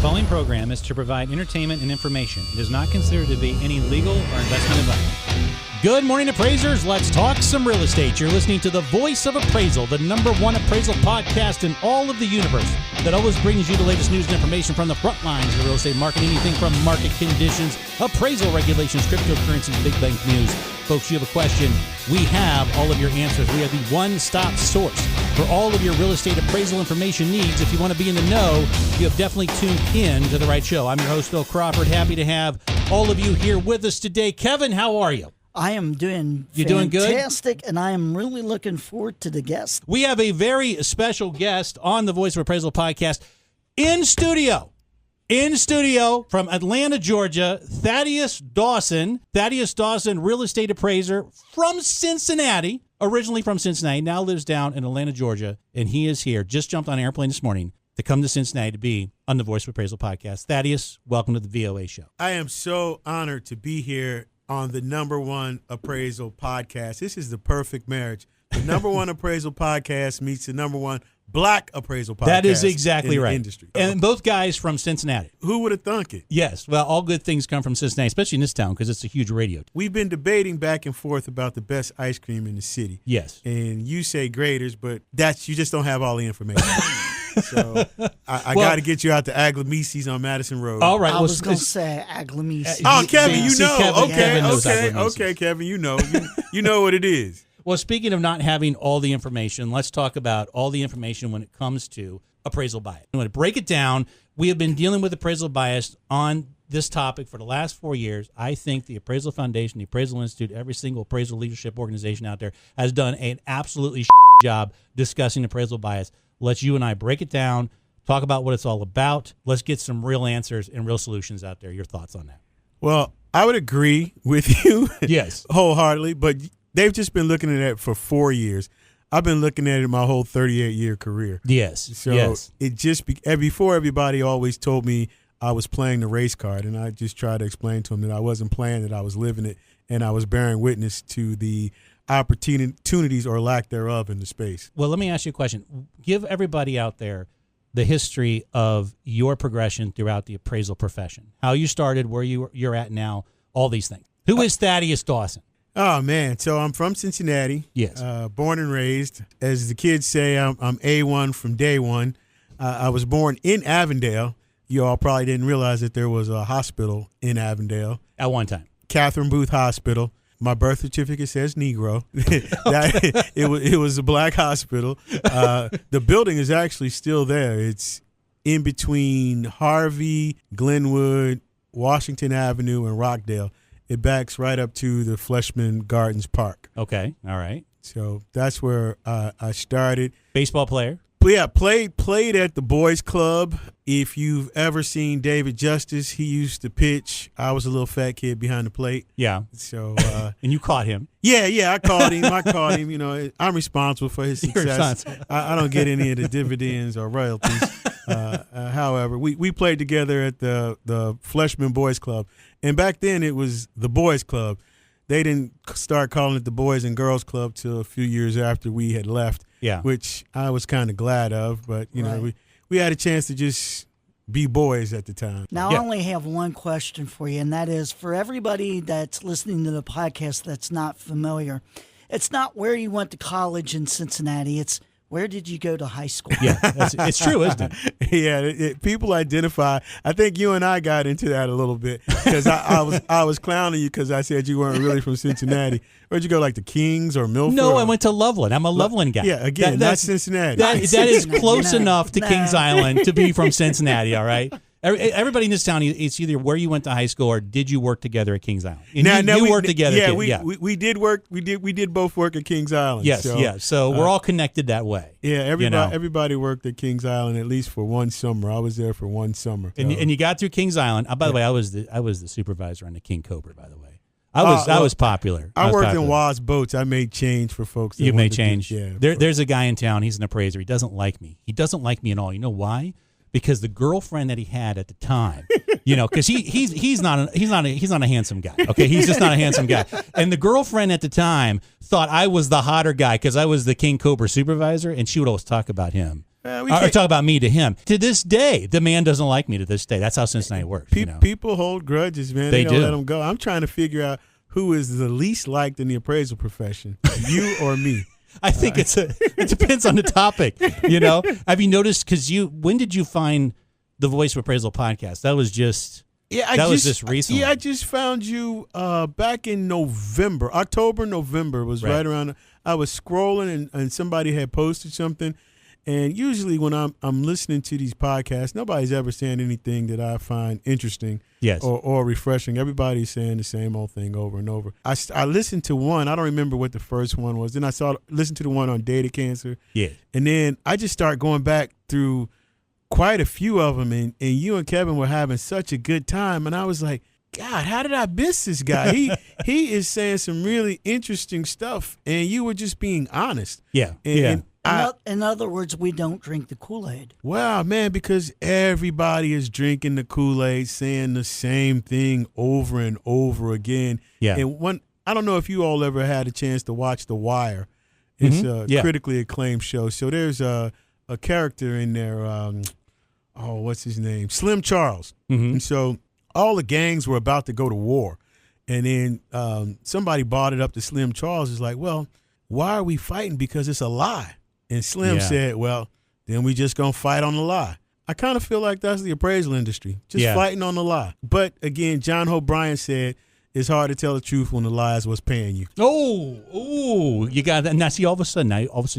following program is to provide entertainment and information. It is not considered to be any legal or investment advice. Good morning, appraisers. Let's talk some real estate. You're listening to the voice of appraisal, the #1 appraisal podcast in all of the universe that always brings you the latest news and information from the front lines of the real estate market. Anything from market conditions, appraisal regulations, cryptocurrencies, big bank news. Folks, you have a question, we have all of your answers. We are the one-stop source for all of your real estate appraisal information needs. If you want to be in the know, you have definitely tuned in to the right show. I'm your host, Phil Crawford. Happy to have all of you here with us today. Kevin, how are you? I am doing fantastic, and I am really looking forward to the guest. We have a very special guest on the Voice of Appraisal podcast in studio from Atlanta, Georgia, Thaddaus Dawson. Thaddaus Dawson, real estate appraiser from Cincinnati, originally from Cincinnati, now lives down in Atlanta, Georgia, and he is here. Just jumped on an airplane this morning to come to Cincinnati to be on the Voice of Appraisal podcast. Thaddaus, welcome to the VOA show. I am so honored to be here on the #1 appraisal podcast. This is the perfect marriage. The #1 appraisal podcast meets the #1 black appraisal podcast. That is exactly in right. The industry. And both guys from Cincinnati. Who would have thunk it? Yes. Well, all good things come from Cincinnati, especially in this town because it's a huge radio. We've been debating back and forth about the best ice cream in the city. Yes. And you say Graders, but you just don't have all the information. So I got to get you out to Aglamisi's on Madison Road. All right. I was going to say Aglamisi. Oh, Kevin, you know. Kevin knows Okay, Kevin, you know. You know what it is. Well, speaking of not having all the information, let's talk about all the information when it comes to appraisal bias. I'm going to break it down. We have been dealing with appraisal bias on this topic for the last 4 years. I think the Appraisal Foundation, the Appraisal Institute, every single appraisal leadership organization out there has done an absolutely job discussing appraisal bias. Let's you and I break it down, talk about what it's all about. Let's get some real answers and real solutions out there. Your thoughts on that? Well, I would agree with you. Yes. Wholeheartedly, but they've just been looking at it for 4 years. I've been looking at it my whole 38-year career. Yes. So yes. it just before everybody always told me I was playing the race card, and I just tried to explain to them that I wasn't playing it, I was living it, and I was bearing witness to the opportunities or lack thereof in the space. Well, let me ask you a question. Give everybody out there the history of your progression throughout the appraisal profession. How you started, where you're at now, all these things. Who is Thaddaus Dawson? Oh, man. So I'm from Cincinnati. Yes. Born and raised. As the kids say, I'm A1 from day one. I was born in Avondale. You all probably didn't realize that there was a hospital in Avondale. At one time. Catherine Booth Hospital. My birth certificate says Negro. It was a black hospital. The building is actually still there. It's in between Harvey, Glenwood, Washington Avenue, and Rockdale. It backs right up to the Fleshman Gardens Park. Okay, all right. So that's where I started. Baseball player? Yeah, played at the boys' club. If you've ever seen David Justice, he used to pitch. I was a little fat kid behind the plate. Yeah. So and you caught him. Yeah, I caught him. You know, I'm responsible for his success. I don't get any of the dividends or royalties. However, we played together at the Fleshman Boys Club. And back then it was the boys' club. They didn't start calling it the Boys and Girls Club till a few years after we had left. Yeah. Which I was kind of glad of, but you know, we had a chance to just be boys at the time. Now, I only have one question for you, and that is for everybody that's listening to the podcast that's not familiar, it's not where you went to college in Cincinnati, it's where did you go to high school? Yeah, it's true, isn't it? Yeah, people identify. I think you and I got into that a little bit because I was clowning you because I said you weren't really from Cincinnati. Where'd you go, like the Kings or Milford? No, I went to Loveland. I'm a Loveland guy. Yeah, again, that's Cincinnati. That is close enough to Kings Island to be from Cincinnati, all right? Everybody in this town, it's either where you went to high school or did you work together at Kings Island? And you worked together. Yeah, we did work. We did both work at Kings Island. Yes, So we're all connected that way. Yeah, everybody worked at Kings Island at least for one summer. I was there for one summer. And you got through Kings Island. By the way, I was the supervisor on the King Cobra. By the way, I was popular. I worked in Waz Boats. I made change for folks. You made change. Yeah. There's a guy in town. He's an appraiser. He doesn't like me. He doesn't like me at all. You know why? Because the girlfriend that he had at the time, you know, because he's not a handsome guy. Okay, he's just not a handsome guy. And the girlfriend at the time thought I was the hotter guy because I was the King Cobra supervisor, and she would always talk about him. talk about me to him. To this day, the man doesn't like me to this day. That's how Cincinnati works. People hold grudges, man. They don't do. let them go. I'm trying to figure out who is the least liked in the appraisal profession, you or me. I think it depends on the topic. Have you noticed? Because when did you find the Voice of Appraisal podcast? That was just was just recently. Yeah, I just found you back in November, November was right around. I was scrolling and somebody had posted something. And usually when I'm listening to these podcasts, nobody's ever saying anything that I find interesting or refreshing. Everybody's saying the same old thing over and over. I listened to one. I don't remember what the first one was. Then I listened to the one on data cancer. Yeah. And then I just started going back through quite a few of them. And you and Kevin were having such a good time. And I was like, God, how did I miss this guy? He is saying some really interesting stuff. And you were just being honest. Yeah. In other words, we don't drink the Kool-Aid. Wow, man, because everybody is drinking the Kool-Aid, saying the same thing over and over again. Yeah. And I don't know if you all ever had a chance to watch The Wire. It's a critically acclaimed show. So there's a character in there, what's his name? Slim Charles. Mm-hmm. And so all the gangs were about to go to war. And then somebody brought it up to Slim Charles. It's like, well, why are we fighting? Because it's a lie. And Slim said, well, then we just going to fight on the lie. I kind of feel like that's the appraisal industry, just fighting on the lie. But, again, John Hope Bryant said it's hard to tell the truth when the lie is what's paying you. Oh, you got that. Now, see, all of a sudden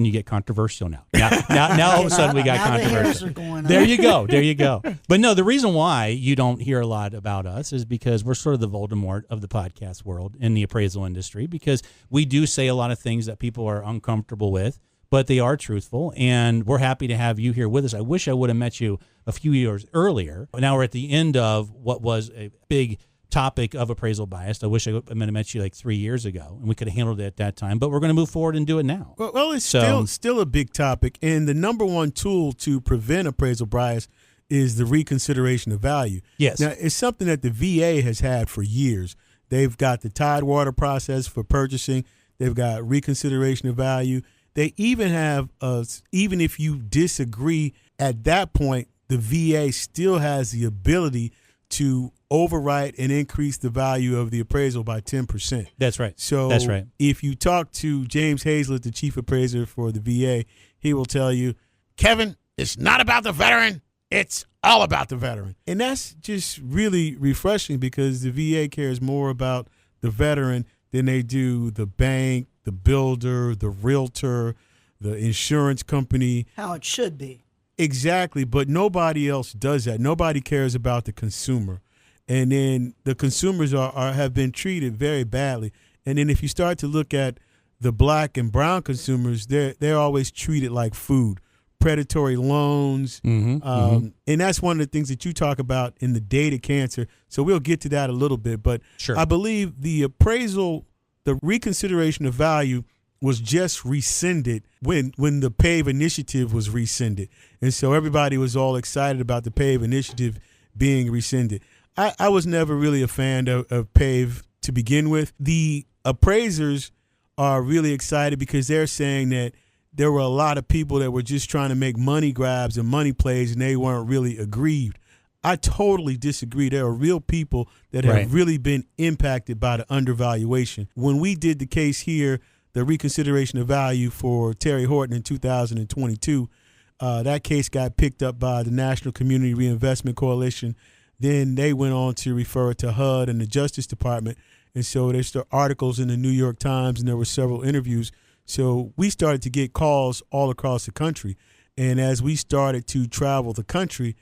you get controversial now. Now all of a sudden we got controversial. There you go. But, no, the reason why you don't hear a lot about us is because we're sort of the Voldemort of the podcast world in the appraisal industry, because we do say a lot of things that people are uncomfortable with, but they are truthful, and we're happy to have you here with us. I wish I would have met you a few years earlier. Now we're at the end of what was a big topic of appraisal bias. I wish I would have met you like 3 years ago, and we could have handled it at that time, but we're going to move forward and do it now. Well, it's still a big topic, and the number one tool to prevent appraisal bias is the reconsideration of value. Yes. Now, it's something that the VA has had for years. They've got the Tidewater process for purchasing. They've got reconsideration of value. They even have, even if you disagree at that point, the VA still has the ability to overwrite and increase the value of the appraisal by 10%. That's right. So that's right. If you talk to James Hazlett, the chief appraiser for the VA, he will tell you, Kevin, it's not about the veteran. It's all about the veteran. And that's just really refreshing, because the VA cares more about the veteran than they do the bank, the builder, the realtor, the insurance company. How it should be. Exactly, but nobody else does that. Nobody cares about the consumer. And then the consumers have been treated very badly. And then if you start to look at the black and brown consumers, they're always treated like food. Predatory loans. And that's one of the things that you talk about in the data cancer. So we'll get to that a little bit. But sure. I believe the reconsideration of value was just rescinded when the PAVE initiative was rescinded. And so everybody was all excited about the PAVE initiative being rescinded. I was never really a fan of PAVE to begin with. The appraisers are really excited because they're saying that there were a lot of people that were just trying to make money grabs and money plays, and they weren't really aggrieved. I totally disagree. There are real people that have really been impacted by the undervaluation. When we did the case here, the reconsideration of value for Terry Horton in 2022, that case got picked up by the National Community Reinvestment Coalition. Then they went on to refer it to HUD and the Justice Department. And so there's the articles in the New York Times, and there were several interviews. So we started to get calls all across the country. And as we started to travel the country,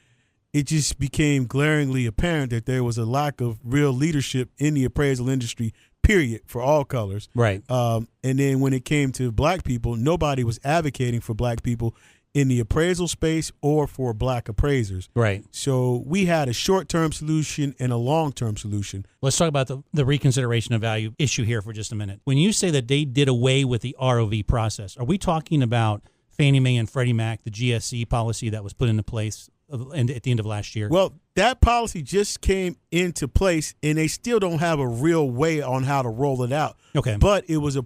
it just became glaringly apparent that there was a lack of real leadership in the appraisal industry, period, for all colors. Right. And then when it came to black people, nobody was advocating for black people in the appraisal space or for black appraisers. Right. So we had a short-term solution and a long-term solution. Let's talk about the reconsideration of value issue here for just a minute. When you say that they did away with the ROV process, are we talking about Fannie Mae and Freddie Mac, the GSE policy that was put into place at the end of last year? Well, that policy just came into place, and they still don't have a real way on how to roll it out. Okay. But it was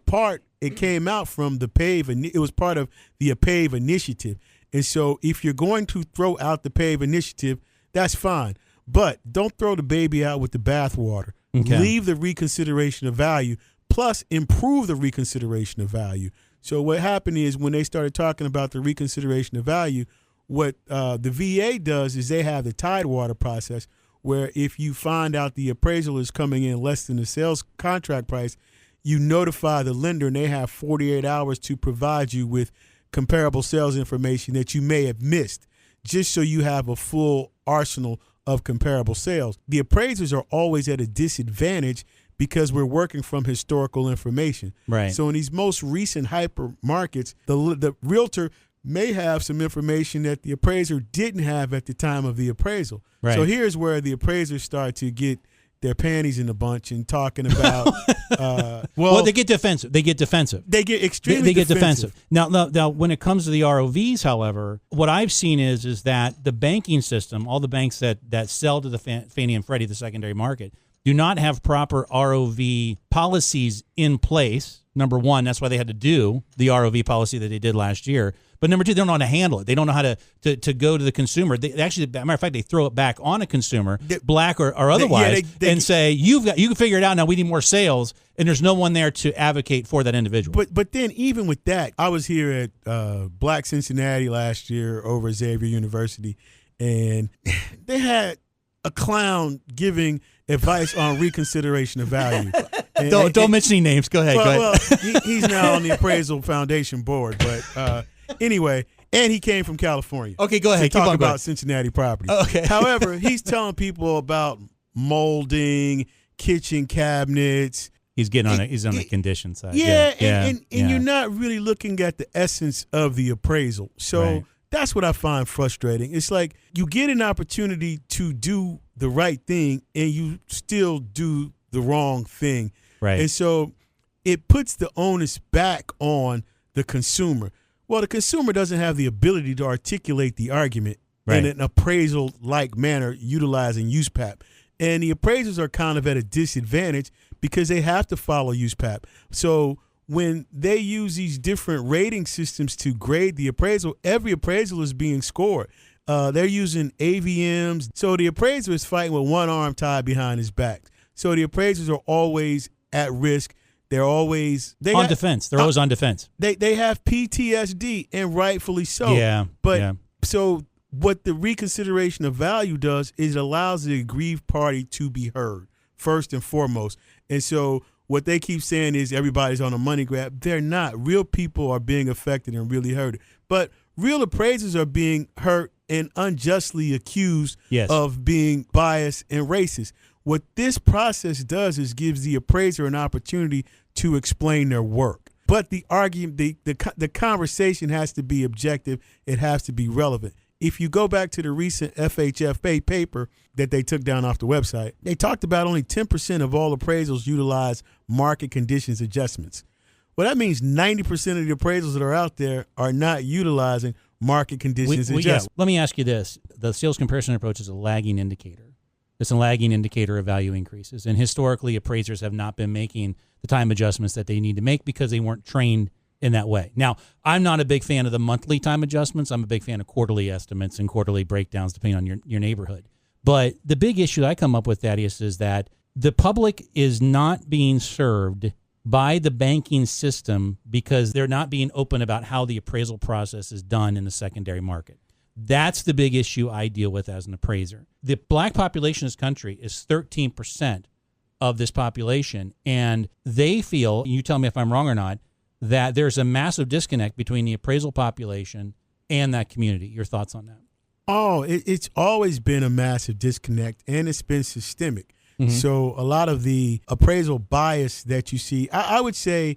it came out from the PAVE, and it was part of the PAVE initiative. And so if you're going to throw out the PAVE initiative, that's fine. But don't throw the baby out with the bathwater. Okay. Leave the reconsideration of value, plus improve the reconsideration of value. So what happened is when they started talking about the reconsideration of value, what the VA does is they have the Tidewater process, where if you find out the appraisal is coming in less than the sales contract price, you notify the lender, and they have 48 hours to provide you with comparable sales information that you may have missed, just so you have a full arsenal of comparable sales. The appraisers are always at a disadvantage because we're working from historical information. Right. So in these most recent hyper markets, the realtor may have some information that the appraiser didn't have at the time of the appraisal. Right. So here's where the appraisers start to get their panties in a bunch and talking about well, they get defensive. They get extremely defensive. Now, when it comes to the ROVs, however, what I've seen is that the banking system, all the banks that sell to the Fannie and Freddie, the secondary market, do not have proper ROV policies in place. Number one, that's why they had to do the ROV policy that they did last year. But number two, they don't know how to handle it. They don't know how to go to the consumer. They actually, as a matter of fact, they throw it back on a consumer, black or otherwise, and say, you can figure it out now. We need more sales, and there's no one there to advocate for that individual. But then even with that, I was here at Black Cincinnati last year over at Xavier University, and they had a clown giving advice on reconsideration of value. And, don't mention any names. Go ahead. Well, he's now on the Appraisal Foundation board, but anyway, and he came from California. Okay, go ahead. To talk about Cincinnati property. Okay. However, he's telling people about molding, kitchen cabinets. He's he's on the condition side. And you're not really looking at the essence of the appraisal. So right. That's what I find frustrating. It's like you get an opportunity to do the right thing and you still do the wrong thing. Right. And so it puts the onus back on the consumer. Well, the consumer doesn't have the ability to articulate the argument in an appraisal-like manner utilizing USPAP. And the appraisers are kind of at a disadvantage because they have to follow USPAP. So when they use these different rating systems to grade the appraisal, every appraisal is being scored. They're using AVMs. So the appraiser is fighting with one arm tied behind his back. So the appraisers are always at risk. They're always on defense. They're always on defense. They have PTSD, and rightfully so. Yeah. But so what the reconsideration of value does is it allows the aggrieved party to be heard first and foremost. And so what they keep saying is everybody's on a money grab. They're not. Real people are being affected and really hurt. But real appraisers are being hurt and unjustly accused of being biased and racist. What this process does is gives the appraiser an opportunity to explain their work. But the argument, the conversation has to be objective. It has to be relevant. If you go back to the recent FHFA paper that they took down off the website, they talked about only 10% of all appraisals utilize market conditions adjustments. Well, that means 90% of the appraisals that are out there are not utilizing market conditions adjustments. Let me ask you this. The sales comparison approach is a lagging indicator. It's a lagging indicator of value increases. And historically, appraisers have not been making the time adjustments that they need to make because they weren't trained in that way. Now, I'm not a big fan of the monthly time adjustments. I'm a big fan of quarterly estimates and quarterly breakdowns depending on your neighborhood. But the big issue that I come up with, Thaddeus, is that the public is not being served by the banking system because they're not being open about how the appraisal process is done in the secondary market. That's the big issue I deal with as an appraiser. The black population in this country is 13% of this population, and they feel, you tell me if I'm wrong or not, that there's a massive disconnect between the appraisal population and that community. Your thoughts on that? Oh, it's always been a massive disconnect, and it's been systemic. Mm-hmm. So a lot of the appraisal bias that you see, I would say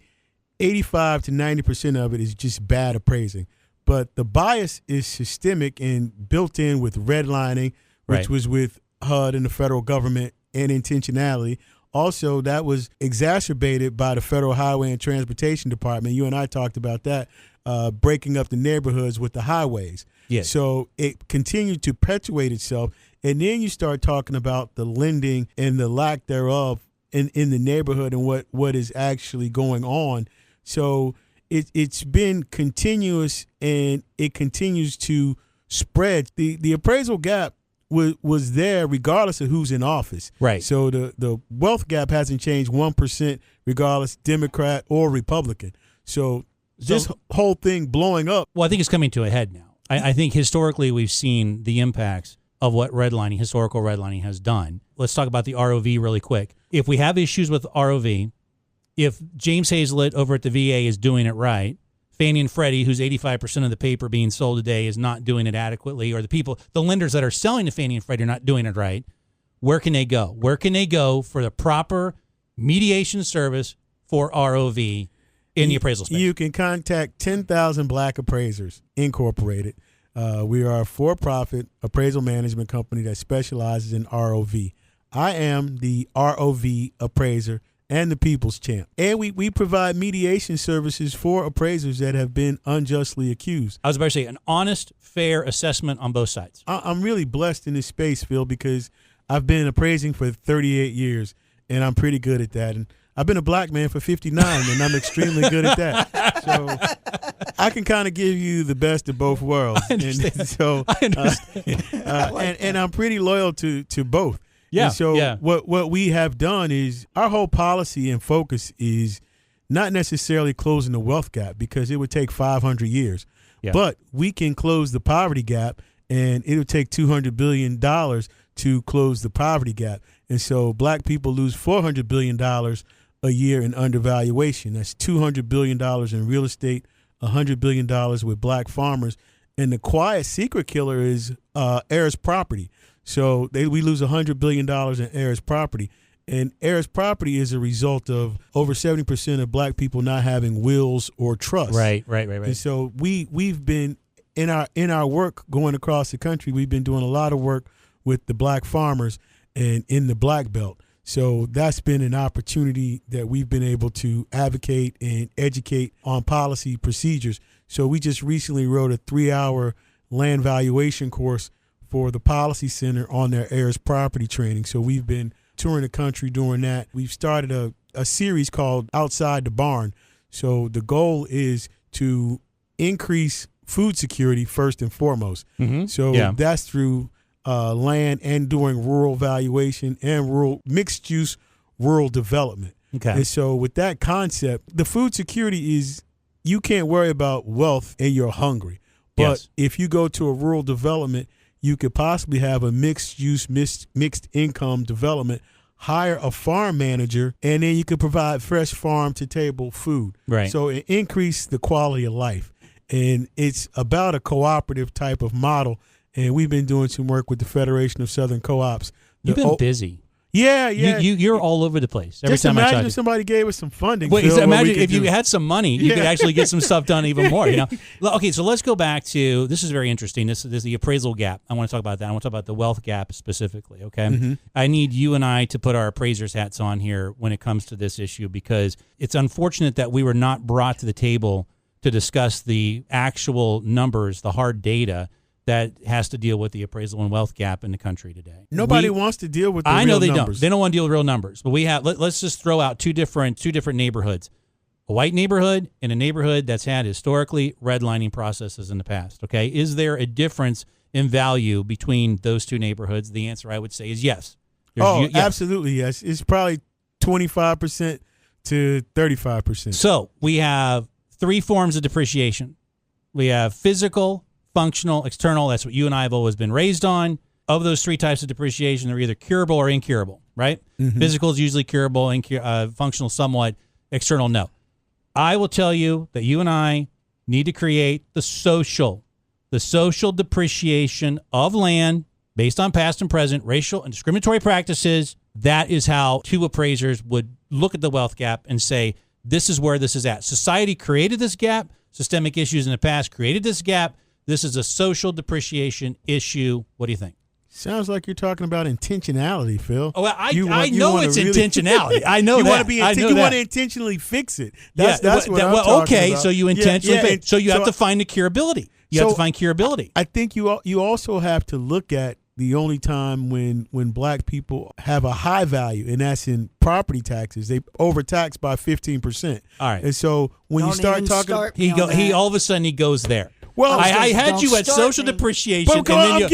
85 to 90% of it is just bad appraising. But the bias is systemic and built in with redlining, which was with HUD and the federal government, and intentionality. Also, that was exacerbated by the Federal Highway and Transportation Department. You and I talked about that, breaking up the neighborhoods with the highways. Yes. So it continued to perpetuate itself. And then you start talking about the lending and the lack thereof in the neighborhood and what is actually going on. So it's been continuous, and it continues to spread. The appraisal gap was there regardless of who's in office. Right. So the wealth gap hasn't changed 1% regardless Democrat or Republican. So this whole thing blowing up. Well, I think it's coming to a head now. I think historically we've seen the impacts of what historical redlining has done. Let's talk about the ROV really quick. If we have issues with ROV, if James Hazlett over at the VA is doing it right, Fannie and Freddie, who's 85% of the paper being sold today, is not doing it adequately, or the lenders that are selling to Fannie and Freddie are not doing it right, where can they go? Where can they go for the proper mediation service for ROV in the appraisal space? You can contact 10,000 Black Appraisers Incorporated. We are a for-profit appraisal management company that specializes in ROV. I am the ROV appraiser and the people's champ. And we provide mediation services for appraisers that have been unjustly accused. I was about to say an honest, fair assessment on both sides. I'm really blessed in this space, Phil, because I've been appraising for 38 years, and I'm pretty good at that. And I've been a black man for 59, and I'm extremely good at that. So I can kind of give you the best of both worlds. I understand. And so, I understand. And I'm pretty loyal to both. Yeah. And so yeah. what we have done is our whole policy and focus is not necessarily closing the wealth gap, because it would take 500 years. Yeah. But we can close the poverty gap, and it would take $200 billion to close the poverty gap. And so black people lose $400 billion a year in undervaluation. That's $200 billion in real estate, $100 billion with black farmers. And the quiet secret killer is heirs property. So we lose $100 billion in heirs property. And heirs property is a result of over 70% of black people not having wills or trusts. Right. And so we've been in our work going across the country, we've been doing a lot of work with the black farmers and in the Black Belt. So that's been an opportunity that we've been able to advocate and educate on policy procedures. So we just recently wrote a 3-hour land valuation course for the Policy Center on their heirs property training. So we've been touring the country doing that. We've started a series called Outside the Barn. So the goal is to increase food security first and foremost. Mm-hmm. So that's through land and doing rural valuation and rural mixed use rural development. Okay. And so with that concept, the food security is you can't worry about wealth and you're hungry. But if you go to a rural development, you could possibly have a mixed use, mixed income development, hire a farm manager, and then you could provide fresh farm to table food. Right. So it increases the quality of life. And it's about a cooperative type of model. And we've been doing some work with the Federation of Southern Co-ops. You've been busy. Yeah. You're all over the place. Every Just time imagine if somebody gave us some funding. Wait, Phil, imagine if you had some money, you could actually get some stuff done even more. Okay, so let's go back to, this is very interesting. This is the appraisal gap. I want to talk about that. I want to talk about the wealth gap specifically. Okay, mm-hmm. I need you and I to put our appraisers hats on here when it comes to this issue, because it's unfortunate that we were not brought to the table to discuss the actual numbers, the hard data that has to deal with the appraisal and wealth gap in the country today. Nobody wants to deal with the real numbers. I know they numbers. don't. They don't want to deal with real numbers. But we have. Let's just throw out two different neighborhoods: a white neighborhood and a neighborhood that's had historically redlining processes in the past. Okay, is there a difference in value between those two neighborhoods? The answer I would say is yes. Yes. Absolutely yes. It's probably 25% to 35%. So we have three forms of depreciation. We have physical, functional, external. That's what you and I have always been raised on. Of those three types of depreciation, they're either curable or incurable, right? Mm-hmm. Physical is usually curable, functional somewhat, external no. I will tell you that you and I need to create the social depreciation of land based on past and present racial and discriminatory practices. That is how two appraisers would look at the wealth gap and say, this is where this is at. Society created this gap. Systemic issues in the past created this gap. This is a social depreciation issue. What do you think? Sounds like you're talking about intentionality, Phil. Oh, I know it's intentionality. I know you that. You want to intentionally fix it. That's what I'm talking okay, about. So you intentionally fix. So you have to find the curability. You have to find curability. I think you also have to look at the only time when black people have a high value, and that's in property taxes. They overtax by 15%. All right. And so when you start talking, he all of a sudden he goes there. Well, I had you at social depreciation. But I'm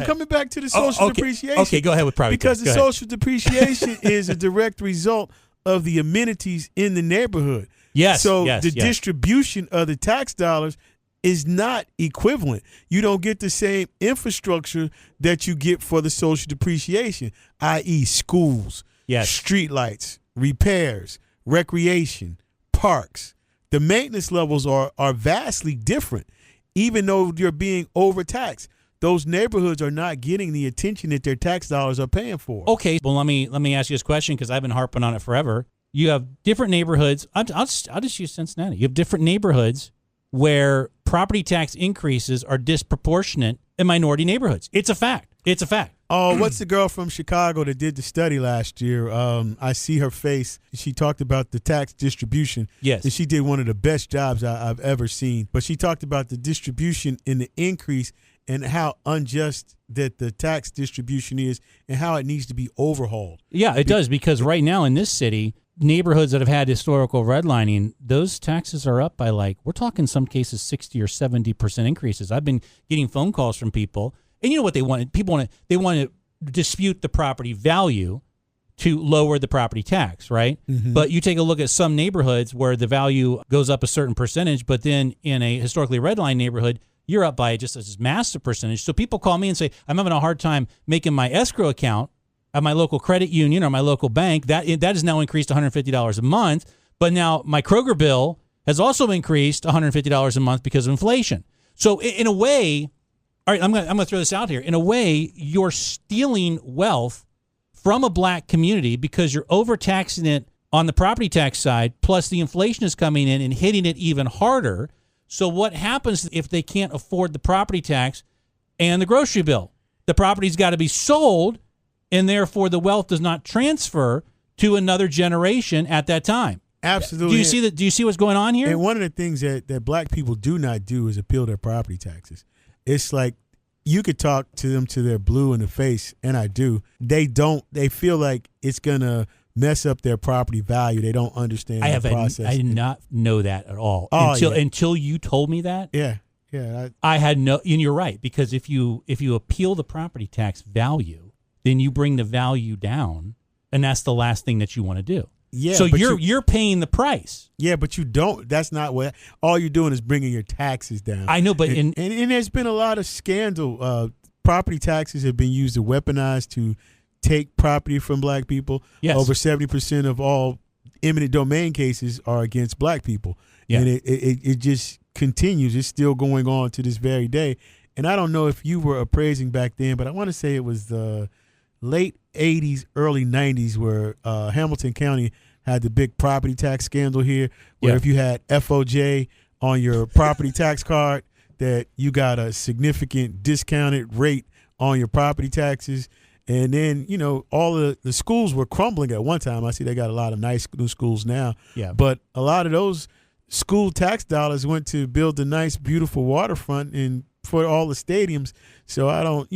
coming back to the social depreciation. Okay, go ahead with property because tax. the social depreciation is a direct result of the amenities in the neighborhood. Yes. So the distribution of the tax dollars is not equivalent. You don't get the same infrastructure that you get for the social depreciation, i.e. schools, streetlights, repairs, recreation, parks. The maintenance levels are vastly different. Even though you're being overtaxed, those neighborhoods are not getting the attention that their tax dollars are paying for. Okay, well, let me ask you this question because I've been harping on it forever. You have different neighborhoods. I'll just use Cincinnati. You have different neighborhoods where property tax increases are disproportionate in minority neighborhoods. It's a fact. It's a fact. Oh, what's the girl from Chicago that did the study last year? I see her face. She talked about the tax distribution. Yes. And she did one of the best jobs I've ever seen. But she talked about the distribution and the increase and how unjust that the tax distribution is and how it needs to be overhauled. Yeah, it does, because right now in this city, neighborhoods that have had historical redlining, those taxes are up by we're talking some cases 60 or 70% increases. I've been getting phone calls from people. And you know what they want? They want to dispute the property value to lower the property tax, right? Mm-hmm. But you take a look at some neighborhoods where the value goes up a certain percentage, but then in a historically redlined neighborhood, you're up by just this massive percentage. So people call me and say, I'm having a hard time making my escrow account at my local credit union or my local bank. That is now increased $150 a month. But now my Kroger bill has also increased $150 a month because of inflation. So in a way, all right, I'm going to throw this out here. In a way, you're stealing wealth from a black community because you're overtaxing it on the property tax side, plus the inflation is coming in and hitting it even harder. So what happens if they can't afford the property tax and the grocery bill? The property's got to be sold, and therefore the wealth does not transfer to another generation at that time. Absolutely. Do you see what's going on here? And one of the things that black people do not do is appeal their property taxes. It's like you could talk to them till they're blue in the face, and I do. They don't. They feel like it's going to mess up their property value. They don't understand the process. I did not know that at all until you told me that. Yeah. I had no, and you're right, because if you appeal the property tax value, then you bring the value down, and that's the last thing that you want to do. Yeah, so you're paying the price. Yeah, but you don't. That's not what. All you're doing is bringing your taxes down. I know, but and there's been a lot of scandal. Property taxes have been used to weaponize to take property from black people. Yes. Over 70% of all eminent domain cases are against black people. Yeah. And it just continues. It's still going on to this very day. And I don't know if you were appraising back then, but I want to say it was the late 80s, early 90s where Hamilton County had the big property tax scandal here, where if you had FOJ on your property tax card, that you got a significant discounted rate on your property taxes. And then, all of the schools were crumbling at one time. I see they got a lot of nice new schools now. Yeah. But a lot of those school tax dollars went to build a nice, beautiful waterfront and for all the stadiums. So I don't,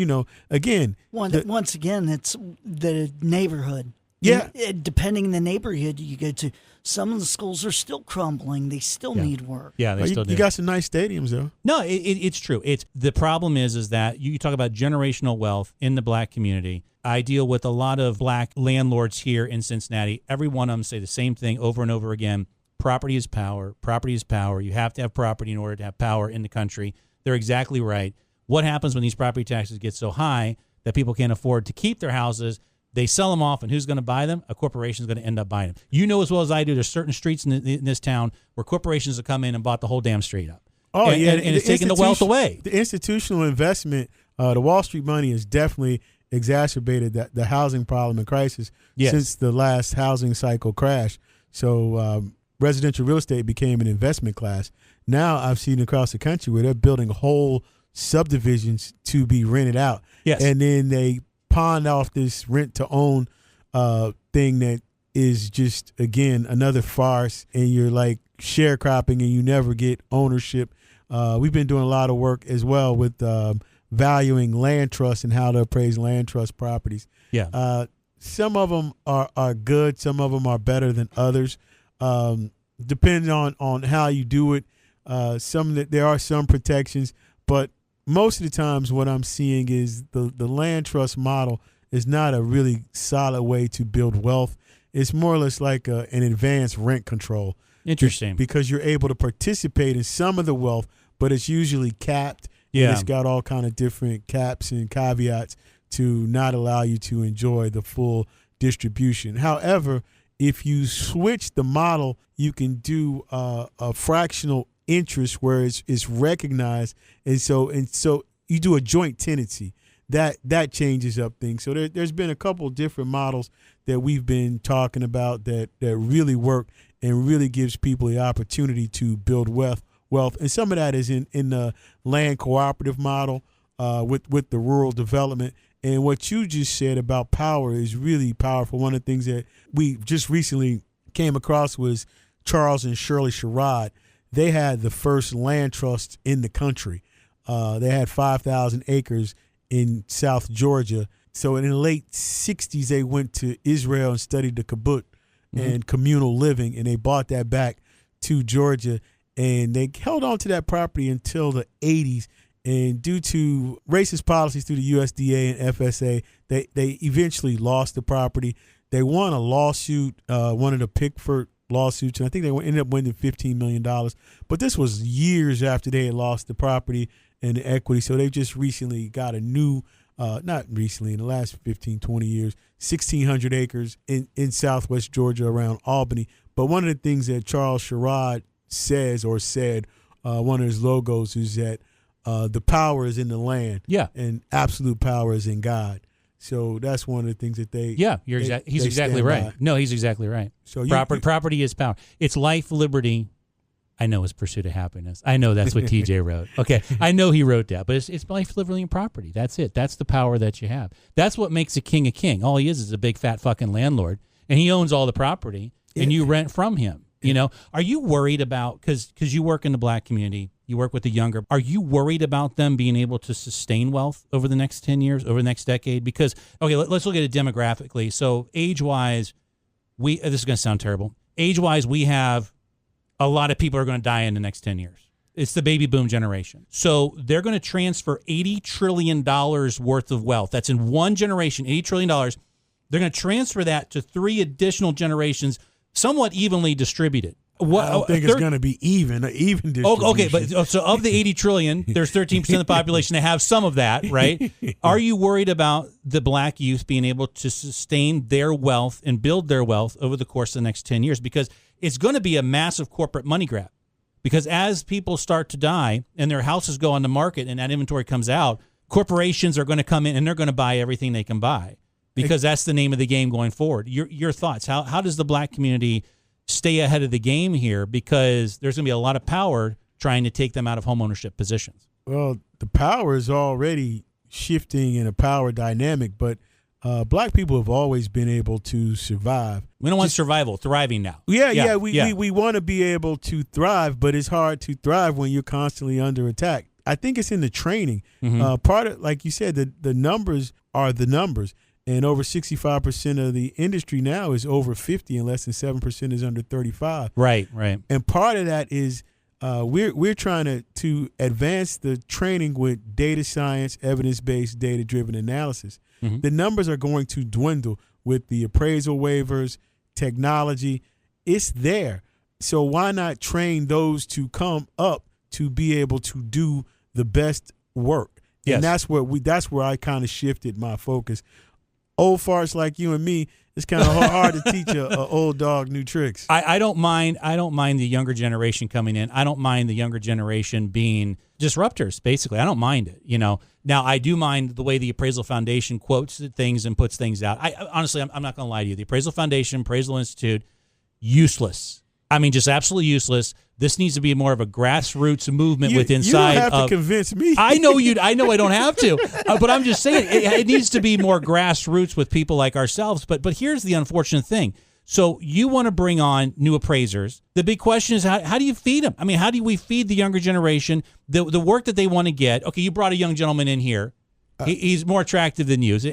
again. Once again, it's the neighborhood. Yeah. Depending on the neighborhood you go to, some of the schools are still crumbling. They still need work. Yeah, they still do. You got some nice stadiums, though. No, it's true. The problem is that you talk about generational wealth in the black community. I deal with a lot of black landlords here in Cincinnati. Every one of them say the same thing over and over again. Property is power. Property is power. You have to have property in order to have power in the country. They're exactly right. What happens when these property taxes get so high that people can't afford to keep their houses? They sell them off, and who's going to buy them? A corporation is going to end up buying them. You know as well as I do, there's certain streets in this town where corporations have come in and bought the whole damn street up. Oh, and it's taking the wealth away. The institutional investment, the Wall Street money has definitely exacerbated the housing problem and crisis since the last housing cycle crash. So residential real estate became an investment class. Now I've seen across the country where they're building whole subdivisions to be rented out. Yes. And then they pawn off this rent-to-own thing that is just, again, another farce, and you're like sharecropping and you never get ownership. We've been doing a lot of work as well with valuing land trusts and how to appraise land trust properties. Yeah. Some of them are good. Some of them are better than others. Depending on how you do it. There are some protections, but most of the times what I'm seeing is the land trust model is not a really solid way to build wealth. It's more or less like an advanced rent control. Interesting. Because you're able to participate in some of the wealth, but it's usually capped. Yeah. And it's got all kind of different caps and caveats to not allow you to enjoy the full distribution. However, if you switch the model, you can do a fractional interest where it's recognized, and so you do a joint tenancy. That changes up things. So there's been a couple different models that we've been talking about that really work and really gives people the opportunity to build wealth. And some of that is in the land cooperative model with the rural development. And what you just said about power is really powerful. One of the things that we just recently came across was Charles and Shirley Sherrod. They had the first land trust in the country. They had 5,000 acres in South Georgia. So in the late 60s, they went to Israel and studied the kibbutz and communal living, and they bought that back to Georgia. And they held on to that property until the 80s. And due to racist policies through the USDA and FSA, they eventually lost the property. They won a lawsuit, one of the Pickford lawsuits, and I think they ended up winning $15 million. But this was years after they had lost the property and the equity. So they just recently got a new, not recently, in the last 15, 20 years, 1,600 acres in southwest Georgia around Albany. But one of the things that Charles Sherrod said, one of his logos, is that the power is in the land. Yeah. And absolute power is in God. So that's one of the things that they. Yeah, he's exactly right. By. No, he's exactly right. So property is power. It's life, liberty. I know it's pursuit of happiness. I know that's what TJ wrote. Okay, I know he wrote that, but it's life, liberty, and property. That's it. That's the power that you have. That's what makes a king a king. All he is a big fat fucking landlord, and he owns all the property, and you rent from him. You know, are you worried about, because you work in the black community, you work with the younger, are you worried about them being able to sustain wealth over the next 10 years, over the next decade? Because, okay, let's look at it demographically. So age-wise, this is going to sound terrible. Age-wise, we have a lot of people are going to die in the next 10 years. It's the baby boom generation. So they're going to transfer $80 trillion worth of wealth. That's in one generation, $80 trillion. They're going to transfer that to 3 additional generations, somewhat evenly distributed. I don't think it's going to be even distribution. Oh, okay, but so of the 80 trillion, there's 13% of the population that have some of that, right? Are you worried about the black youth being able to sustain their wealth and build their wealth over the course of the next 10 years? Because it's going to be a massive corporate money grab. Because as people start to die and their houses go on the market and that inventory comes out, corporations are going to come in and they're going to buy everything they can buy. Because that's the name of the game going forward. Your thoughts? How does the black community stay ahead of the game here? Because there's going to be a lot of power trying to take them out of homeownership positions. Well, the power is already shifting in a power dynamic, but black people have always been able to survive. We don't want survival, thriving now. Yeah. We want to be able to thrive, but it's hard to thrive when you're constantly under attack. I think it's in the training. Part of, like you said, the numbers are the numbers. And over 65% of the industry now is over 50, and less than 7% is under 35. Right. And part of that is we're trying to advance the training with data science, evidence-based, data-driven analysis. The numbers are going to dwindle with the appraisal waivers, technology. It's there. So why not train those to come up to be able to do the best work? Yes. And that's where I kind of shifted my focus. Old farts like you and me, it's kind of hard to teach a old dog new tricks. I don't mind the younger generation coming in. I don't mind the younger generation being disruptors, basically. I don't mind it, you know. Now, I do mind the way the Appraisal Foundation quotes things and puts things out. Honestly, I'm not going to lie to you. The Appraisal Foundation, Appraisal Institute, useless. I mean, just absolutely useless. This needs to be more of a grassroots movement with inside. You don't have to convince me. I know I don't have to, but I'm just saying it needs to be more grassroots with people like ourselves. But here's the unfortunate thing. So you want to bring on new appraisers. The big question is, how do you feed them? I mean, how do we feed the younger generation the work that they want to get? Okay, you brought a young gentleman in here. He's more attractive than you, this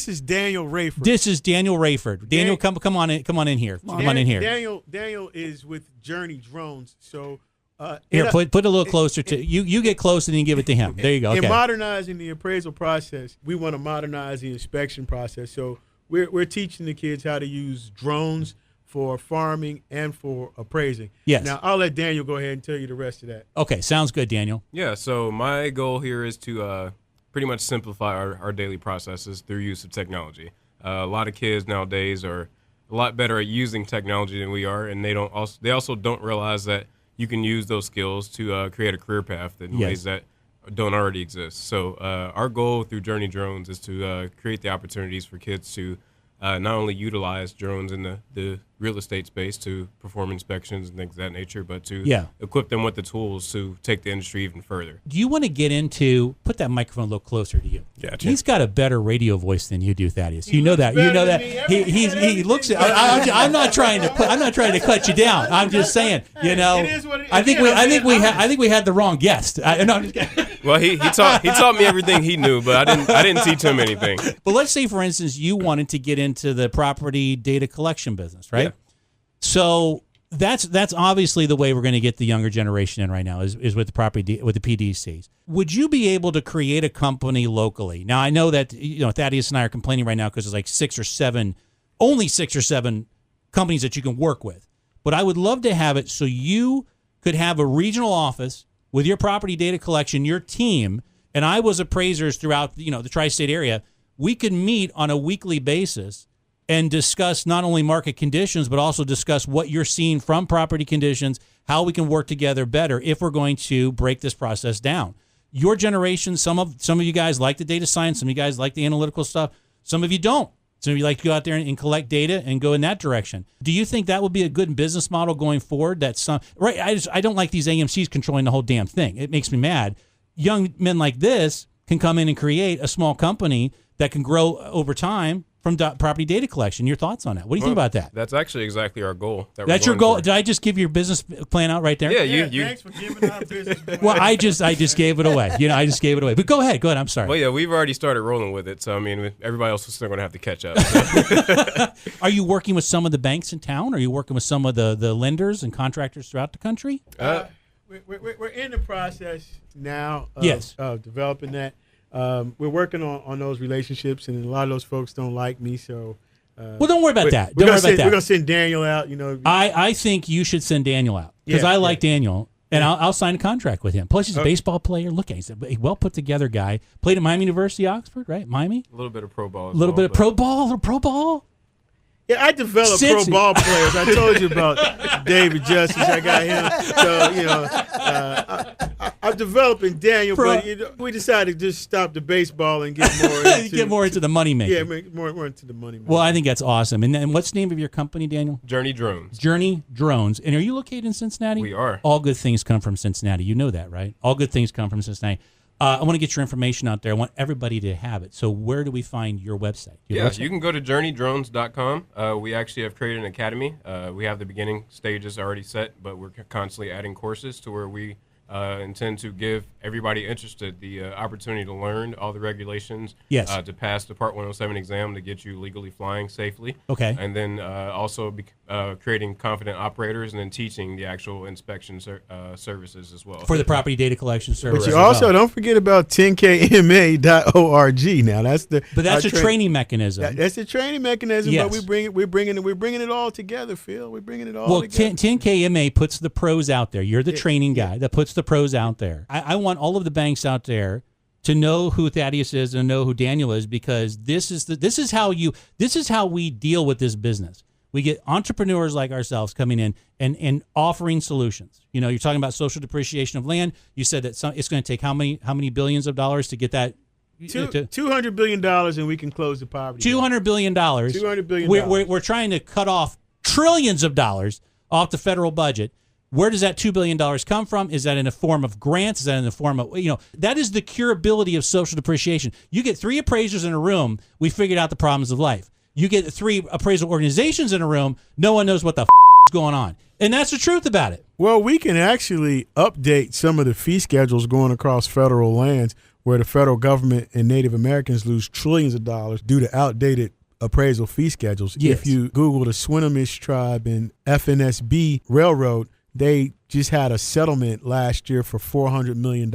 is Daniel Rayford. This is Daniel Rayford. Daniel, come on in here. Come on in here. Daniel is with Journey Drones. So here, put it a little closer to you. You get close and then give it to him. There you go. Okay. In modernizing the appraisal process, we want to modernize the inspection process. So we're teaching the kids how to use drones for farming and for appraising. Yes. Now, I'll let Daniel go ahead and tell you the rest of that. Okay, sounds good, Daniel. Yeah, so my goal here is to pretty much simplify our daily processes through use of technology. A lot of kids nowadays are a lot better at using technology than we are, and they also don't realize that you can use those skills to create a career path in ways that don't already exist. So our goal through Journey Drones is to create the opportunities for kids to not only utilize drones in the real estate space to perform inspections and things of that nature, but to equip them with the tools to take the industry even further. Do you want to get into, put that microphone a little closer to you? Gotcha. He's got a better radio voice than you do, Thaddeus. You know that. He looks. I'm not trying to cut you down. I'm just saying. I think we had the wrong guest. I'm just kidding. Well, he taught me everything he knew, but I didn't teach him anything. But let's say, for instance, you wanted to get into the property data collection business, right? Yeah. So that's obviously the way we're going to get the younger generation in right now is with the PDCs. Would you be able to create a company locally? Now, I know that Thaddeus and I are complaining right now because there's like only six or seven companies that you can work with. But I would love to have it so you could have a regional office with your property data collection, your team, and I was appraisers throughout the tri-state area. We could meet on a weekly basis and discuss not only market conditions, but also discuss what you're seeing from property conditions, how we can work together better if we're going to break this process down. Your generation, some of you guys like the data science, some of you guys like the analytical stuff, some of you don't. Some of you like to go out there and collect data and go in that direction. Do you think that would be a good business model going forward? I don't like these AMCs controlling the whole damn thing. It makes me mad. Young men like this can come in and create a small company that can grow over time from property data collection. Your thoughts on that? What do you think about that? That's actually exactly our goal. That's your goal? Did I just give your business plan out right there? Yeah, thanks for giving our business plan. Well, I just gave it away. I just gave it away. But go ahead. I'm sorry. Well, yeah, we've already started rolling with it. So, I mean, everybody else is still going to have to catch up. Are you working with some of the banks in town? Are you working with some of the lenders and contractors throughout the country? We're in the process now of developing that. We're working on those relationships, and a lot of those folks don't like me. So, well, don't worry about that. We're gonna send Daniel out. I think you should send Daniel out because I like Daniel, and I'll sign a contract with him. Plus, he's a baseball player. Look at him; he's a well put together guy. Played at Miami University, Oxford, right? Miami. A little bit of pro ball. A little bit of pro ball. Yeah, I developed pro ball players. I told you about David Justice. I got him. So, I'm developing Daniel, but we decided to just stop the baseball and get more into the money making. Yeah, more into the money making. Well, I think that's awesome. And what's the name of your company, Daniel? Journey Drones. Journey Drones. And are you located in Cincinnati? We are. All good things come from Cincinnati. You know that, right? All good things come from Cincinnati. I want to get your information out there. I want everybody to have it. So where do we find your website? You can go to journeydrones.com. We actually have created an academy. We have the beginning stages already set, but we're constantly adding courses to where we intend to give everybody interested the opportunity to learn all the regulations, to pass the Part 107 exam to get you legally flying safely. Okay. And then also creating confident operators and then teaching the actual inspection services as well. For the property data collection service. But you also don't forget about 10kma.org. Now that's a training mechanism. That's a training mechanism, yes. But we're bringing it all together, Phil. We're bringing it all together. Well, 10KMA puts the pros out there. You're the training guy that puts the pros out there. I want all of the banks out there to know who Thaddeus is and know who Daniel is, because this is how we deal with this business. We get entrepreneurs like ourselves coming in and offering solutions. You're talking about social depreciation of land. You said that it's going to take how many billions of dollars to get that? $200 billion, and we can close the poverty. $200 billion. $200 billion. We're trying to cut off trillions of dollars off the federal budget. Where does that $2 billion come from? Is that in the form of grants? Is that in the form of, that is the curability of social depreciation. You get 3 appraisers in a room, we figured out the problems of life. You get 3 appraisal organizations in a room, no one knows what the is going on. And that's the truth about it. Well, we can actually update some of the fee schedules going across federal lands where the federal government and Native Americans lose trillions of dollars due to outdated appraisal fee schedules. Yes. If you Google the Swinomish tribe and FNSB Railroad, they just had a settlement last year for $400 million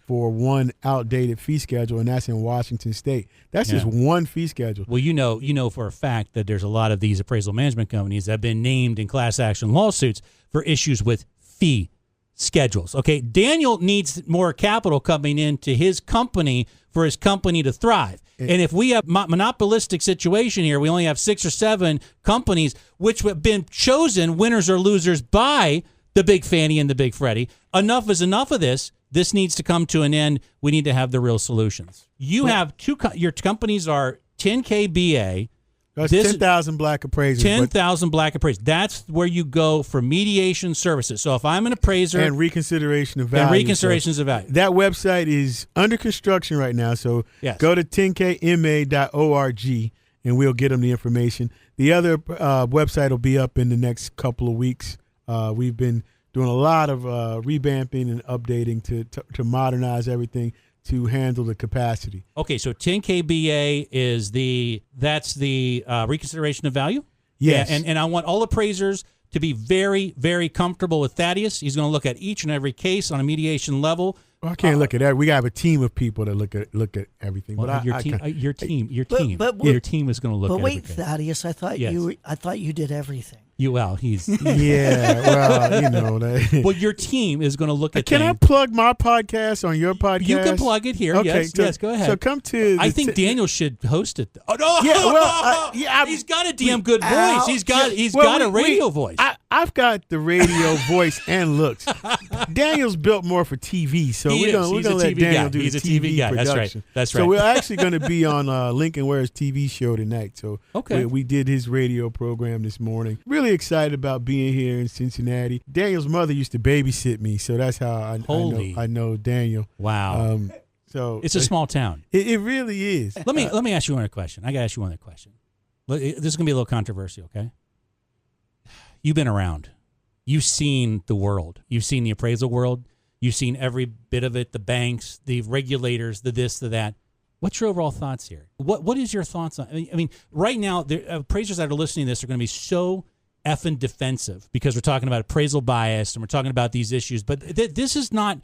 for one outdated fee schedule, and that's in Washington State. That's just one fee schedule. Well, you know for a fact that there's a lot of these appraisal management companies that have been named in class action lawsuits for issues with fee schedules. Okay, Daniel needs more capital coming into his company for his company to thrive. And if we have monopolistic situation here, we only have 6 or 7 companies which have been chosen winners or losers by the Big Fannie and the Big Freddie. Enough is enough of this. This needs to come to an end. We need to have the real solutions. You have your companies are 10KBA. That's 10,000 black appraisers. 10,000 black appraisers. That's where you go for mediation services. So if I'm an appraiser. And reconsideration of value. And reconsiderations of value. That website is under construction right now. So go to 10kma.org and we'll get them the information. The other website will be up in the next couple of weeks. We've been doing a lot of revamping and updating to modernize everything to handle the capacity. Okay, so 10KBA is that's the reconsideration of value? Yes. Yeah, and I want all appraisers to be very, very comfortable with Thaddaus. He's going to look at each and every case on a mediation level. Well, I can't look at that. We have a team of people that look at everything. Well, but your team is going to look at But wait, everything. Thaddaus, I thought you did everything. He's yeah. Well, you know that. Well, your team is going to look at. Can I plug my podcast on your podcast? You can plug it here. Okay, yes, go ahead. So come to. I think Daniel should host it. Oh no! Yeah, well, he's got a damn good voice. He's got a radio voice. I've got the radio voice and looks. Daniel's built more for TV, so we're gonna let Daniel do the TV guy. Production. That's right. So we're actually going to be on Lincoln Ware's TV show tonight. So we did his radio program this morning. Really excited about being here in Cincinnati. Daniel's mother used to babysit me, so that's how I know Daniel. Wow. So it's a small town. It really is. Let me ask you one question. I got to ask you one question. This is going to be a little controversial, okay? You've been around. You've seen the world. You've seen the appraisal world. You've seen every bit of it, the banks, the regulators, the this, the that. What's your overall thoughts here? What is your thoughts on I mean, right now, the appraisers that are listening to this are going to be so effing defensive because we're talking about appraisal bias and we're talking about these issues. But this is not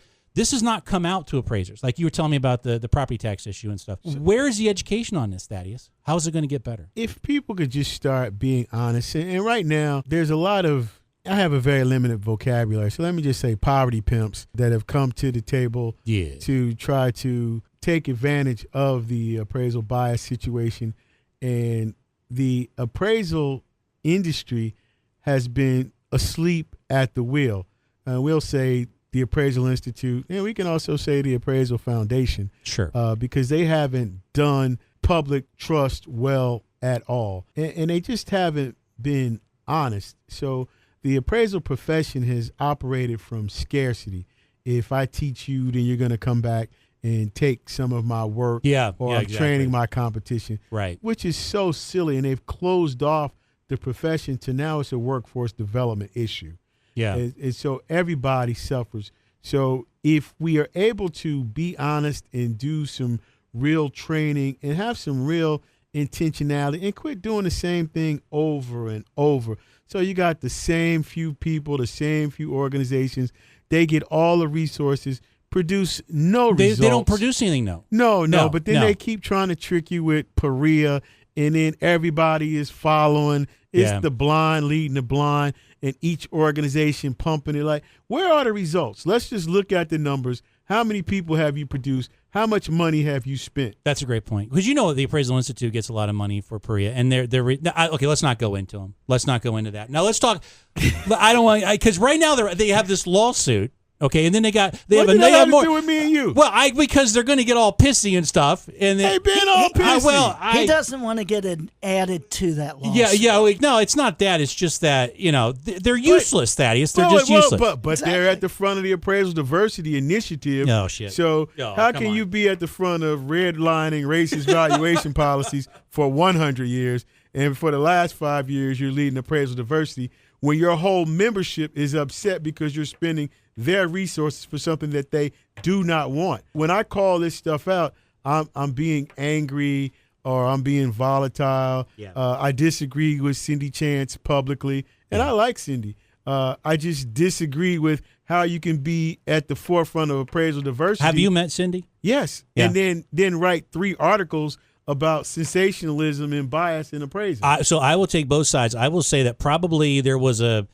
come out to appraisers. Like you were telling me about the property tax issue and stuff. Where is the education on this, Thaddaus? How is it going to get better? If people could just start being honest, and right now, there's a lot of, I have a very limited vocabulary, so let me just say poverty pimps that have come to the table to try to take advantage of the appraisal bias situation. And the appraisal industry has been asleep at the wheel. We'll say the Appraisal Institute, and we can also say the Appraisal Foundation. Sure. Because they haven't done public trust well at all. And they just haven't been honest. So the appraisal profession has operated from scarcity. If I teach you, then you're going to come back and take some of my work I'm training my competition. Right. Which is so silly. And they've closed off the profession to now it's a workforce development issue. Yeah. And so everybody suffers. So if we are able to be honest and do some real training and have some real intentionality and quit doing the same thing over and over. So you got the same few people, the same few organizations. They get all the resources, produce no results. They don't produce anything, no. No. But then they keep trying to trick you with PREA, and then everybody is following. It's the blind leading the blind, and each organization pumping it. Like, where are the results? Let's just look at the numbers. How many people have you produced? How much money have you spent? That's a great point. Because the Appraisal Institute gets a lot of money for PREA. And okay, let's not go into them. Let's not go into that. Now, let's talk. I don't want, because right now they have this lawsuit. Okay, and then they have more. To do with me and you? Well, because they're going to get all pissy and stuff, and they've been all pissy. He doesn't want to get it added to that lawsuit. No, it's not that. It's just that they're useless, Thaddaus. They're just useless. But exactly. They're at the front of the Appraisal Diversity Initiative. Oh shit! So how can you be at the front of redlining racist valuation policies for 100 years? And for the last 5 years, you're leading appraisal diversity when your whole membership is upset because you're spending their resources for something that they do not want. When I call this stuff out, I'm being angry or I'm being volatile. Yeah. I disagree with Cindy Chance publicly, and I like Cindy. I just disagree with how you can be at the forefront of appraisal diversity. Have you met Cindy? Yes. Yeah. And then write 3 articles about sensationalism and bias in appraisal. So I will take both sides. I will say that probably there was an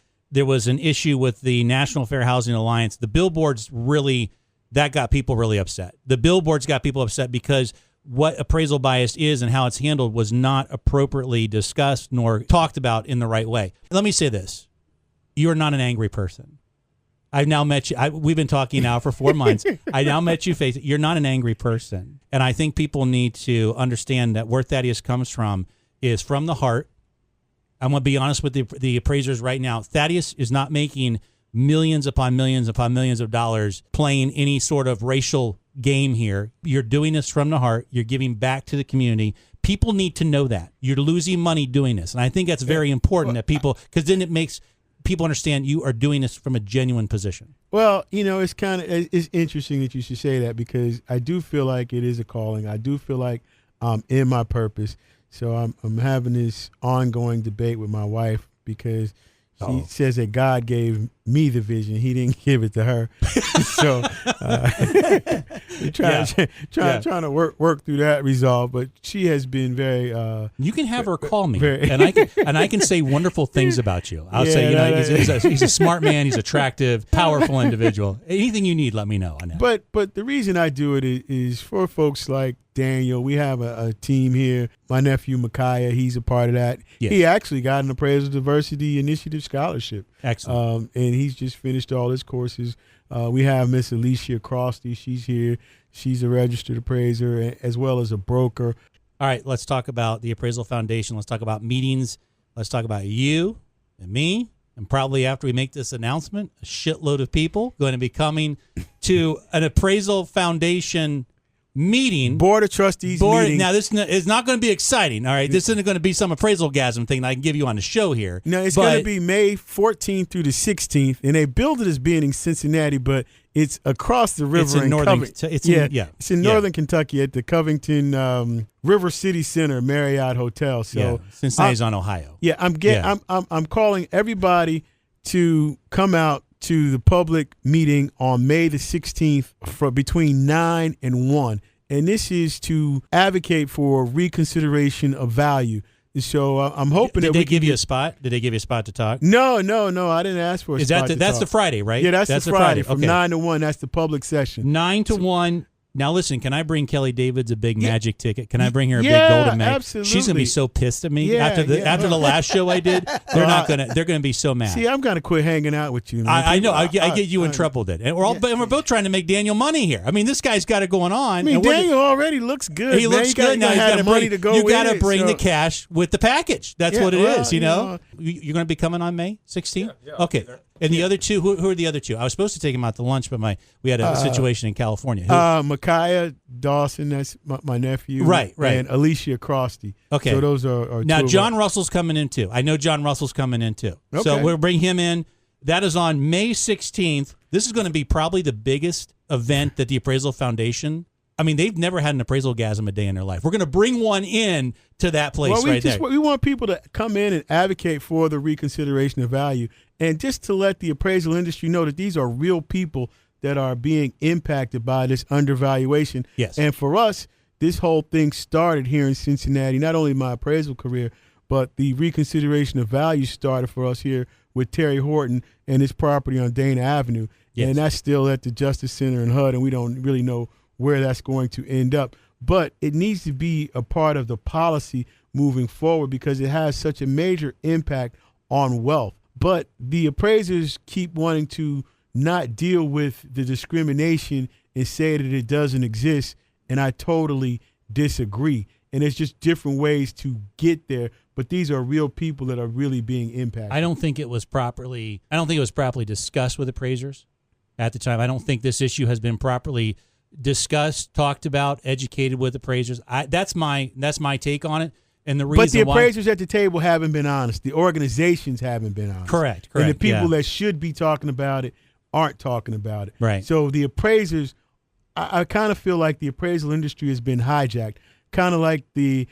issue with the National Fair Housing Alliance. The billboards that got people really upset. The billboards got people upset because what appraisal bias is and how it's handled was not appropriately discussed nor talked about in the right way. Let me say this. You are not an angry person. I've now met you. We've been talking now for 4 months. I now met you face. You're not an angry person. And I think people need to understand that where Thaddaus comes from is from the heart. I'm going to be honest with the appraisers right now. Thaddaus is not making millions upon millions upon millions of dollars playing any sort of racial game here. You're doing this from the heart. You're giving back to the community. People need to know that. You're losing money doing this. And I think that's very important that people, because then it makes people understand you are doing this from a genuine position. Well, it's interesting that you should say that because I do feel like it is a calling. I do feel like I'm in my purpose. So I'm having this ongoing debate with my wife because she says that God gave me the vision. He didn't give it to her. So trying to work through that resolve. But she has been very. You can have her call me, and I can say wonderful things about you. I'll say he's a smart man. He's attractive, powerful individual. Anything you need, let me know on that. But the reason I do it is for folks like Daniel. We have a team here. My nephew Micaiah, he's a part of that. Yes. He actually got an Appraisal Diversity Initiative scholarship. Excellent. And he's just finished all his courses. We have Miss Alicia Crosty. She's here. She's a registered appraiser as well as a broker. All right, let's talk about the Appraisal Foundation. Let's talk about meetings. Let's talk about you and me. And probably after we make this announcement, a shitload of people going to be coming to an Appraisal Foundation meeting. Board of Trustees meeting. Now, this is not going to be exciting, all right? This isn't going to be some appraisal-gasm thing that I can give you on the show here. No, it's going to be May 14th through the 16th, and they build it as being in Cincinnati, but it's across the river in northern. It's in northern Kentucky at the Covington River City Center Marriott Hotel. So Cincinnati's on Ohio. Yeah, I'm calling everybody to come out to the public meeting on May the 16th for between 9 and 1. And this is to advocate for reconsideration of value. So I'm hoping Did they give you a spot? Did they give you a spot to talk? No. I didn't ask for a spot to talk. That's the Friday, right? Yeah, that's the Friday from okay. 9 to 1. That's the public session. 9 to 1. Now, listen, can I bring Kelly Davids a big magic ticket? Can I bring her a big golden mag? Absolutely. She's going to be so pissed at me after the last show I did. They're going to be so mad. See, I'm going to quit hanging out with you, man. I know. I get you in trouble then. And we're both trying to make Daniel money here. I mean, this guy's got it going on. I mean, Daniel already looks good. He looks good. Now you got to bring the cash with the package. That's what it is, you know? You're going to be coming on May 16th? Yeah, okay. And the other two, who are the other two? I was supposed to take him out to lunch, but we had a situation in California. Micaiah Dawson, that's my nephew. Right. And Alicia Crosty. Okay. So those are now, two John Russell's coming in, too. I know John Russell's coming in, too. Okay. So we'll bring him in. That is on May 16th. This is going to be probably the biggest event that the Appraisal Foundation, I mean, they've never had an appraisal-gasm a day in their life. We're going to bring one in to that place there. We want people to come in and advocate for the reconsideration of value and just to let the appraisal industry know that these are real people that are being impacted by this undervaluation. Yes. And for us, this whole thing started here in Cincinnati, not only my appraisal career, but the reconsideration of value started for us here with Terry Horton and his property on Dana Avenue. Yes. And that's still at the Justice Center in HUD, and we don't really know where that's going to end up. But it needs to be a part of the policy moving forward because it has such a major impact on wealth. But the appraisers keep wanting to not deal with the discrimination and say that it doesn't exist, and I totally disagree. And there's just different ways to get there, but these are real people that are really being impacted. I don't think it was properly discussed with appraisers at the time. I don't think this issue has been properly discussed, talked about, educated with appraisers. That's my take on it. And the reason but the appraisers at the table haven't been honest. The organizations haven't been honest. Correct. And the people that should be talking about it aren't talking about it. Right. So the appraisers, I kind of feel like the appraisal industry has been hijacked, kind of like the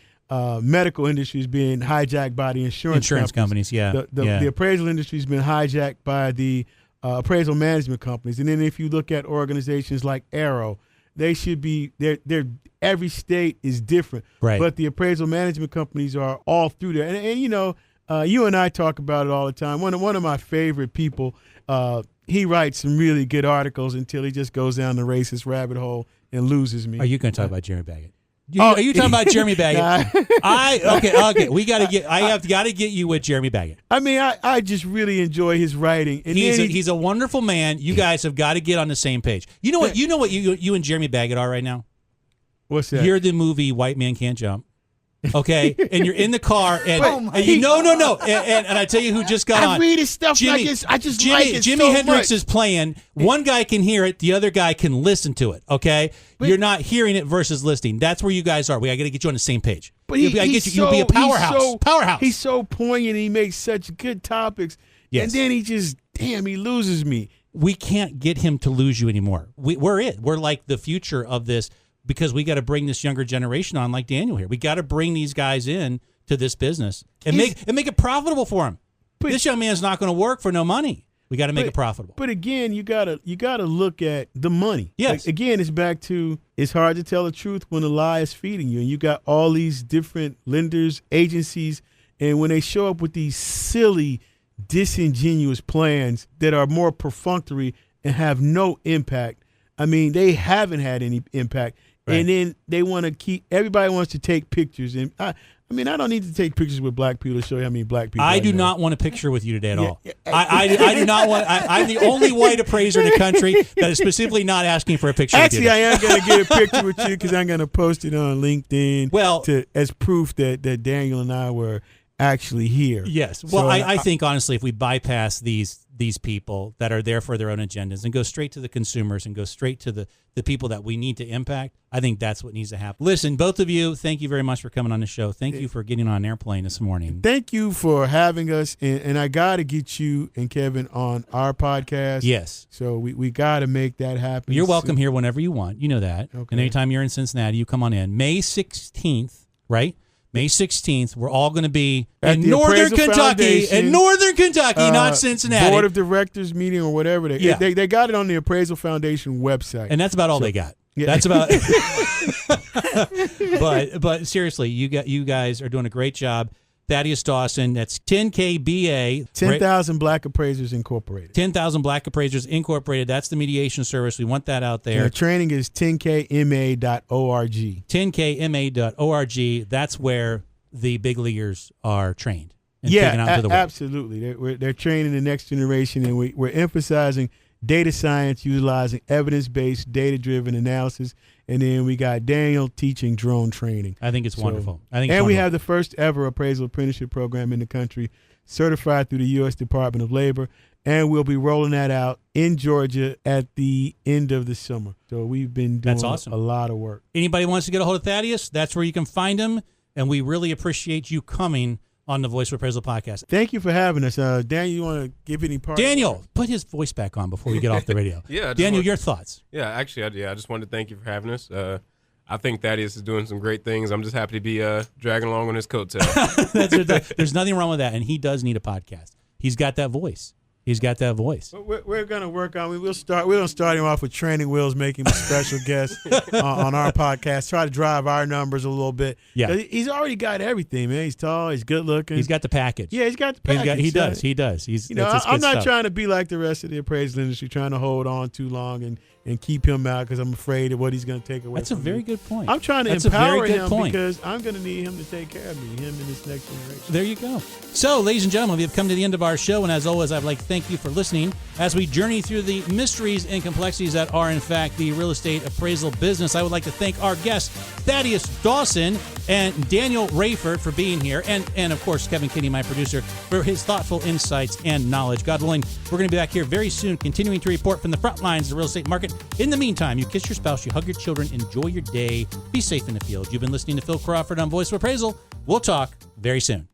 medical industry is being hijacked by the insurance companies. Yeah. The appraisal industry has been hijacked by the appraisal management companies. And then if you look at organizations like Arrow, they should be they're every state is different. Right. But the appraisal management companies are all through there. And you know, you and I talk about it all the time. One of my favorite people, he writes some really good articles until he just goes down the racist rabbit hole and loses me. Are you going to talk about Jeremy Baggett? Are you talking about Jeremy Baggett? Okay. I have got to get you with Jeremy Baggett. I mean, I just really enjoy his writing. And he's a wonderful man. You guys have got to get on the same page. You know what? You and Jeremy Baggett are right now. What's that? You're the movie White Man Can't Jump. Okay, and you're in the car, and no, and I tell you who just got on. I read his stuff Jimmy, like I just Jimmy, like it Jimi so Hendrix much. is playing. One guy can hear it, the other guy can listen to it. Okay, you're not hearing it versus listening. That's where you guys are. We got to get you on the same page. But you'll be a powerhouse. Powerhouse. He's so poignant. He makes such good topics. Yes. And then he loses me. We can't get him to lose you anymore. We're like the future of this. Because we got to bring this younger generation on, like Daniel here. We got to bring these guys in to this business and make it profitable for him. This young man's not going to work for no money. We got to make it profitable. But again, you gotta look at the money. Yes. Like, again, it's back to it's hard to tell the truth when a lie is feeding you, and you got all these different lenders, agencies, and when they show up with these silly, disingenuous plans that are more perfunctory and have no impact. I mean, they haven't had any impact. Right. And then they want to everybody wants to take pictures. And I don't need to take pictures with black people to show you how many black people I do not want a picture with you today at all. I do not want, I'm the only white appraiser in the country that is specifically not asking for a picture with you. Actually, I am going to get a picture with you because I'm going to post it on LinkedIn as proof that Daniel and I were actually here. Yes. Well, I think, honestly, if we bypass these people that are there for their own agendas and go straight to the consumers and go straight to the people that we need to impact, I think that's what needs to happen. Listen, both of you, thank you very much for coming on the show. Thank you for getting on an airplane this morning. Thank you for having us. And I got to get you and Kevin on our podcast. Yes. So we got to make that happen. You're welcome here whenever you want. You know that. Okay. And anytime you're in Cincinnati, you come on in. May 16th, right? May 16th, we're all going to be in Northern Kentucky. In Northern Kentucky, not Cincinnati. Board of Directors meeting or whatever. They got it on the Appraisal Foundation website. And that's about all they got. Yeah. That's about but seriously, you guys are doing a great job. Thaddaus Dawson, that's 10KBA. 10,000 Black Appraisers Incorporated. 10,000 Black Appraisers Incorporated. That's the mediation service. We want that out there. Their training is 10kma.org. 10kma.org. That's where the big leaguers are trained. And taken out to the world. Absolutely. They're training the next generation, and we're emphasizing data science, utilizing evidence-based, data-driven analysis. And then we got Daniel teaching drone training. I think it's wonderful. We have the first ever appraisal apprenticeship program in the country, certified through the U.S. Department of Labor. And we'll be rolling that out in Georgia at the end of the summer. So we've been doing a lot of work. Anybody wants to get a hold of Thaddaus, that's where you can find him. And we really appreciate you coming on the Voice of Appraisal podcast. Thank you for having us. Daniel, you want to give any part? Daniel, put his voice back on before we get off the radio. Daniel, your thoughts? Yeah, actually, I just wanted to thank you for having us. I think Thaddaus is doing some great things. I'm just happy to be dragging along on his coattail. There's nothing wrong with that, and he does need a podcast. He's got that voice. He's got that voice. We're going to work on it. We're going to start him off with training wheels, making him a special guest on our podcast. Try to drive our numbers a little bit. Yeah. He's already got everything, man. He's tall. He's good looking. He's got the package. Yeah, he's got the package. He does. I'm not trying to be like the rest of the appraisal industry, trying to hold on too long and keep him out because I'm afraid of what he's going to take away That's from a very me. good point. I'm trying to empower him because I'm going to need him to take care of me, him and this next generation. There you go. So, ladies and gentlemen, we have come to the end of our show, and as always, I'd like to thank you for listening as we journey through the mysteries and complexities that are, in fact, the real estate appraisal business. I would like to thank our guests, Thaddaus Dawson and Daniel Rayford, for being here, and of course, Kevin Kinney, my producer, for his thoughtful insights and knowledge. God willing, we're going to be back here very soon, continuing to report from the front lines of the real estate market. it. In the meantime, you kiss your spouse, you hug your children, enjoy your day, be safe in the field. You've been listening to Phil Crawford on Voice of Appraisal. We'll talk very soon.